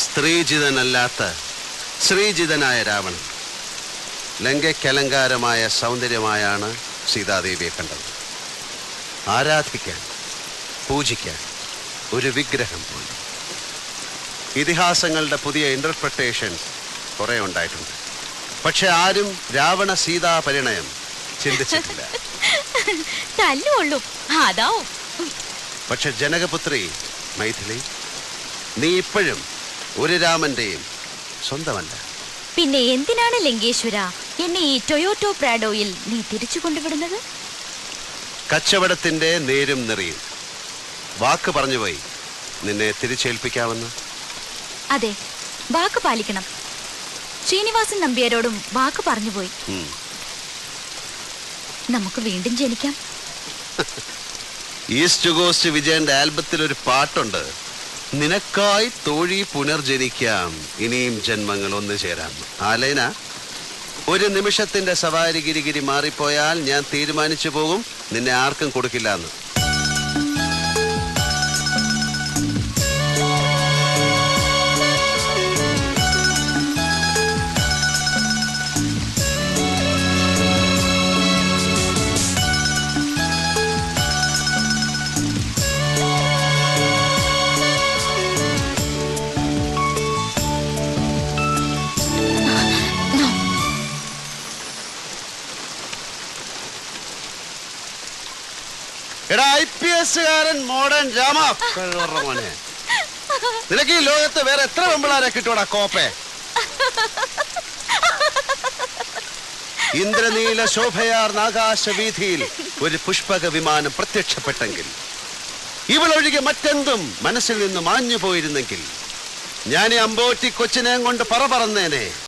സ്ത്രീജിതനല്ലാത്ത ശ്രീജിതനായ രാവണൻ ലങ്കയ്ക്കലങ്കാരമായ സൗന്ദര്യമായാണ് സീതാദേവിയെ കണ്ടത്. ആരാധിക്കാൻ, പൂജിക്കാൻ ഒരു വിഗ്രഹം പോലെ. ഇതിഹാസങ്ങളുടെ പുതിയ ഇന്റർപ്രിട്ടേഷൻസ് കുറെ ഉണ്ടായിട്ടുണ്ട്. പക്ഷെ ആരും രാവണ സീതാ പരിണയം ചിന്തിച്ചിട്ടില്ല. പക്ഷെ ജനകപുത്രി മൈഥിലി, നീ ഇപ്പോഴും ഒരു രാമന്റെയും സ്വന്തമല്ല. പിന്നെ എന്തിനാണ് ലങ്കേശ്വര എന്നെ ഈ ടൊയോട്ടോ പ്രാഡോയിൽ നീ തിരിച്ചു കൊണ്ടുവിടുന്നത്? കച്ചവടത്തിന്റെ നേരും നെറിയും. വാക്ക് പറഞ്ഞുപോയി നിന്നെ തിരിച്ചേൽപ്പിക്കാമെന്ന്. അതെ, വാക്ക് പാലിക്കണം. ശ്രീനിവാസൻ നമ്പ്യാരോടും വാക്ക് പറഞ്ഞുപോയി. നമുക്ക് വീണ്ടും ജനിക്കാം. ഈസ്റ്റ് കോസ്റ്റ് വിജയന്റെ ആൽബത്തിൽ ഒരു പാട്ടുണ്ട്, നിനക്കായി തോഴി പുനർജനിക്കാം, ഇനിയും ജന്മങ്ങൾ ഒന്നു ചേരാം. ആലൈന, ഒരു നിമിഷത്തിന്റെ സവാരി ഗിരിഗിരി മാറിപ്പോയാൽ ഞാൻ തീരുമാനിച്ചു പോകും നിന്നെ ആർക്കും കൊടുക്കില്ല എന്ന്. IPS-കാരൻ മോഡേൺ രാമ, മോനെ, നിനക്ക് ഈ ലോകത്ത് വേറെ എത്ര വെമ്പിളാരെ കിട്ടൂടാ കോപ്പേ? ഇന്ദ്രനീല ശോഭയാർന്ന ആകാശവീഥിയിൽ ഒരു പുഷ്പക വിമാനം പ്രത്യക്ഷപ്പെട്ടെങ്കിൽ, ഇവളൊഴികെ മറ്റെന്തും മനസ്സിൽ നിന്ന് മാഞ്ഞു പോയിരുന്നെങ്കിൽ, ഞാൻ ഈ അമ്പോറ്റി കൊച്ചിനെയും കൊണ്ട് പറന്നേനെ.